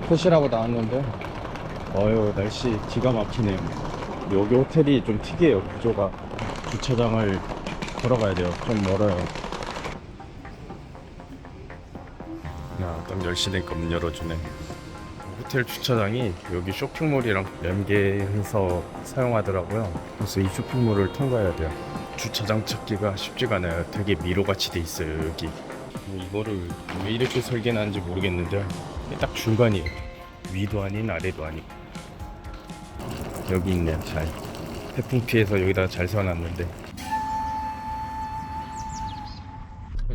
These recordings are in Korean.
표시라고 나왔는데 어휴 날씨 기가 막히네요. 여기 호텔이 좀 특이해요. 구조가 주차장을 걸어가야 돼요. 좀 멀어요. 야, 딱 10시 되니까 문 열어주네. 호텔 주차장이 여기 쇼핑몰이랑 연계해서 사용하더라고요. 그래서 이 쇼핑몰을 통과해야 돼요. 주차장 찾기가 쉽지가 않아요. 되게 미로같이 돼 있어요 여기. 이거를 왜 이렇게 설계하는지 모르겠는데 딱 중간이에요. 위도 아닌 아래도 아닌. 여기 있네요. 잘 태풍 피해서 여기다가 잘 세워놨는데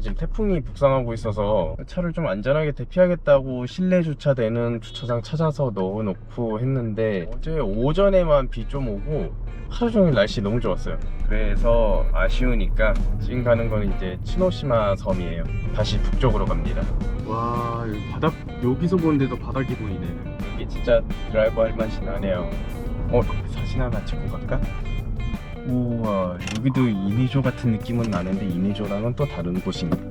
지금 태풍이 북상하고 있어서 차를 좀 안전하게 대피하겠다고 실내 주차되는 주차장 찾아서 넣어놓고 했는데 어제 오전에만 비 좀 오고 하루 종일 날씨 너무 좋았어요. 그래서 아쉬우니까 지금 가는 건 이제 치노시마 섬이에요. 다시 북쪽으로 갑니다. 와, 여기 바닥, 여기서 보는데도 바닥이 보이네. 이게 진짜 드라이브 할 맛이 나네요. 사진 하나 찍고 갈까? 우와, 여기도 이니조 같은 느낌은 나는데 이니조랑은 또 다른 곳입니다.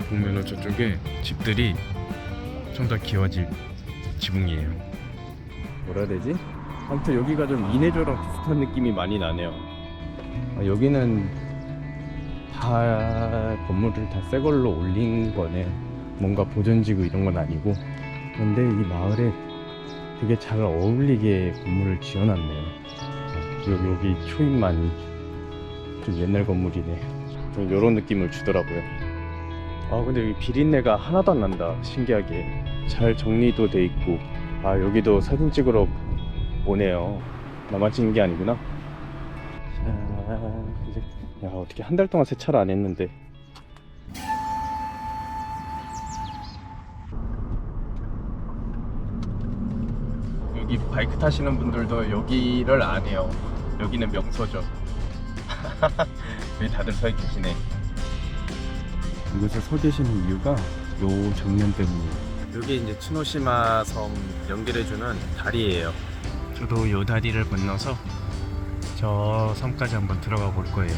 보면은 저쪽에 집들이 좀 더 기와질 지붕이에요. 뭐라 해야 되지? 아무튼 여기가 좀 이니조랑 비슷한 느낌이 많이 나네요. 여기는 다 건물을 다 새 걸로 올린 거네. 뭔가 보존지구 이런 건 아니고. 근데 이 마을에 되게 잘 어울리게 건물을 지어놨네요. 여기 초입만 좀 옛날 건물이네. 좀 요런 느낌을 주더라고요. 근데 여기 비린내가 하나도 안 난다. 신기하게 잘 정리도 돼 있고. 여기도 사진 찍으러 오네요. 나만 찍는 게 아니구나. 야, 어떻게 한 달 동안 세차를 안 했는데. 여기 바이크 타시는 분들도 여기를 안 해요. 여기는 명소죠. 여기 다들 서 계시네. 이곳에 서 계시는 이유가 요 정면 때문이에요. 여기 이제 츠노시마 섬 연결해주는 다리예요. 저도 요 다리를 건너서 저 섬까지 한번 들어가 볼 거예요.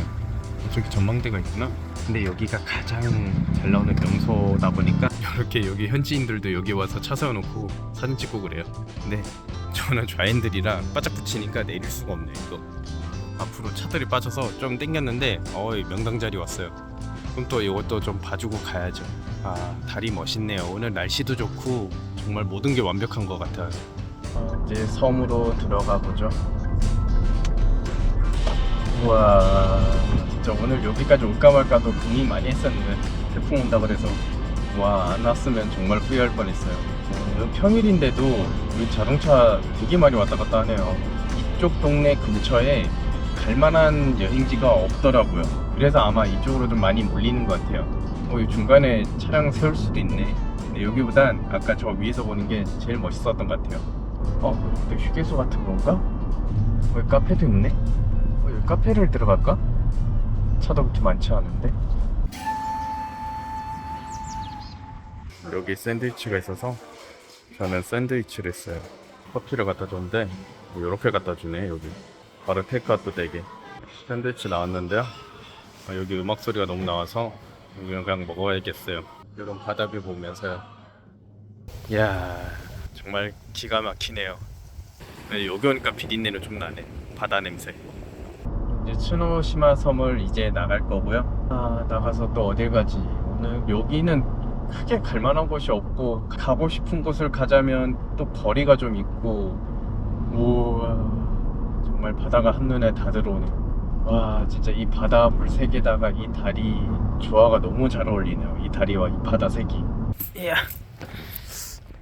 저기 전망대가 있구나. 근데 여기가 가장 잘 나오는 명소다 보니까 이렇게 여기 현지인들도 여기 와서 차 세워놓고 사진 찍고 그래요. 근데 저는 좌핸들이라 바짝 붙이니까 내릴 수가 없네. 이거 앞으로 차들이 빠져서 좀 땡겼는데 명당 자리 왔어요. 그럼 또 이것도 좀 봐주고 가야죠. 다리 멋있네요. 오늘 날씨도 좋고 정말 모든 게 완벽한 것 같아요. 이제 섬으로 들어가 보죠. 우와, 진짜 오늘 여기까지 올까 말까도 고민 많이 했었는데 태풍 온다 그래서 안 왔으면 정말 후회할 뻔했어요. 평일인데도 우리 자동차 되게 많이 왔다 갔다 하네요. 이쪽 동네 근처에 갈만한 여행지가 없더라고요. 그래서 아마 이쪽으로 좀 많이 몰리는 것 같아요. 이 중간에 차량 세울 수도 있네. 근데 여기보단 아까 저 위에서 보는 게 제일 멋있었던 것 같아요. 또 휴게소 같은 건가? 여기 카페도 있네? 여기 카페를 들어갈까? 차도 그렇게 많지 않은데? 여기 샌드위치가 있어서 저는 샌드위치를 했어요. 커피를 갖다 줬는데 이렇게 갖다 주네. 여기 바로 테이크아웃도 되게. 샌드위치 나왔는데요. 여기 음악 소리가 너무 나와서 그냥 먹어야겠어요. 이런 바다뷰 보면서요. 이야, 정말 기가 막히네요. 여기 오니까 비린내는 좀 나네. 바다 냄새. 이제 츠노시마 섬을 이제 나갈 거고요. 나가서 또 어딜 가지? 오늘 여기는 크게 갈만한 곳이 없고 가고 싶은 곳을 가자면 또 거리가 좀 있고. 우와, 정말 바다가 한눈에 다 들어오네. 와, 진짜 이 바다 물색에다가 이 다리 조화가 너무 잘 어울리네요. 이 다리와 이 바다 색이. 이야,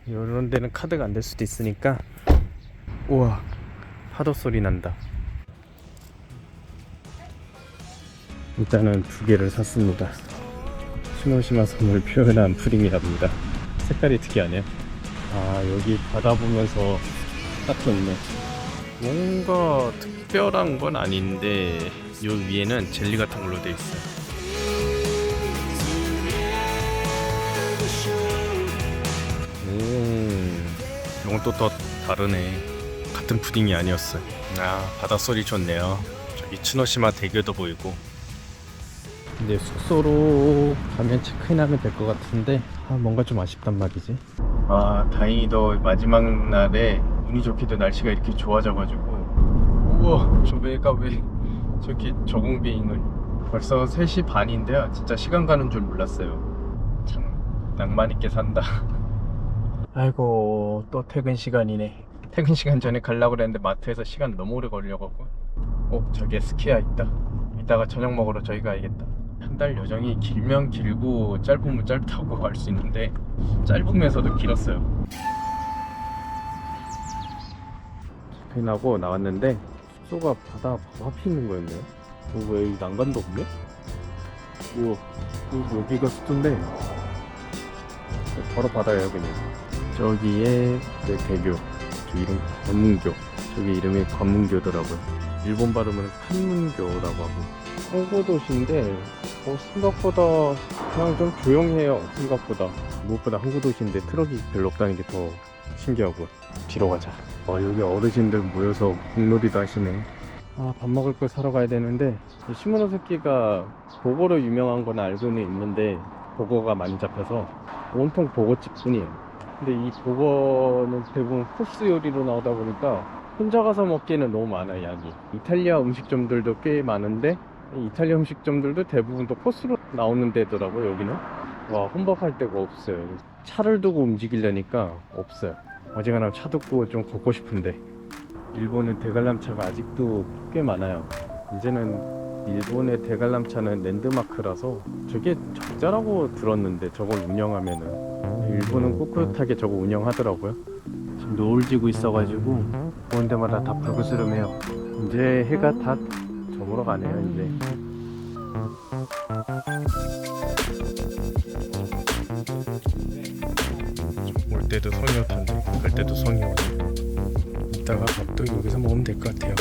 이런 데는 카드가 안 될 수도 있으니까. 우와, 파도 소리 난다. 일단은 2개를 샀습니다. 츠노시마 섬을 표현한 프링이랍니다. 색깔이 특이하네요. 여기 바다 보면서 딱 좋네. 뭔가 특별한 건 아닌데 요 위에는 젤리 같은 걸로 돼 있어요. 이건 또 더 다르네. 같은 푸딩이 아니었어요. 바닷소리 좋네요. 저기 츠노시마 대교도 보이고. 근데 숙소로 가면 체크인하면 될 것 같은데 뭔가 좀 아쉽단 말이지. 아, 다행히도 마지막 날에 운이 좋게도 날씨가 이렇게 좋아져가지고. 우와, 저 배가 왜 저렇게 저공 비행을. 벌써 3시 반인데요. 진짜 시간 가는 줄 몰랐어요. 참 낭만 있게 산다. 아이고, 또 퇴근 시간이네. 퇴근 시간 전에 가려고 그랬는데 마트에서 시간 너무 오래 걸려가지고. 저기에 스키야 있다. 이따가 저녁 먹으러 저희 가야겠다. 한 달 여정이 길면 길고 짧으면 짧다고 할 수 있는데 짧으면서도 길었어요. 체크인하고 나왔는데 숙소가 바다 바로 앞에 있는 거였네요. 왜 여기 난간도 없네? 우와, 여기가 숙소인데 바로 바다예요 그냥. 저기에 네, 대교, 저 이름 관문교, 저기 이름이 관문교더라고요. 일본 발음은 판문교라고 하고. 항구도시인데 생각보다 그냥 좀 조용해요. 생각보다 무엇보다 항구도시인데 트럭이 별로 없다는 게 더 신기하고. 뒤로 가자. 여기 어르신들 모여서 공놀이도 하시네. 밥 먹을 거 사러 가야 되는데 시모노세키가 보고로 유명한 건 알고는 있는데 보고가 많이 잡혀서 온통 보고집 뿐이에요. 근데 이 보고는 대부분 코스 요리로 나오다 보니까 혼자 가서 먹기에는 너무 많아요, 양이. 이탈리아 음식점들도 꽤 많은데 이탈리아 음식점들도 대부분 또 코스로 나오는 데더라고요. 여기는 혼밥할 데가 없어요. 차를 두고 움직이려니까 없어요. 어지간하면 차 두고 좀 걷고 싶은데. 일본은 대관람차가 아직도 꽤 많아요. 이제는 일본의 대관람차는 랜드마크라서 저게 적자라고 들었는데 저걸 운영하면은 일본은 꿋꿋하게 저거 운영하더라고요. 지금 노을 지고 있어가지고 보는 데마다 다 불그스름해요. 이제 해가 다 저물어 가네요. 이제 올 때도 성이었던데 갈 때도 성이었고. 이따가 밥도 여기서 먹으면 될 것 같아요.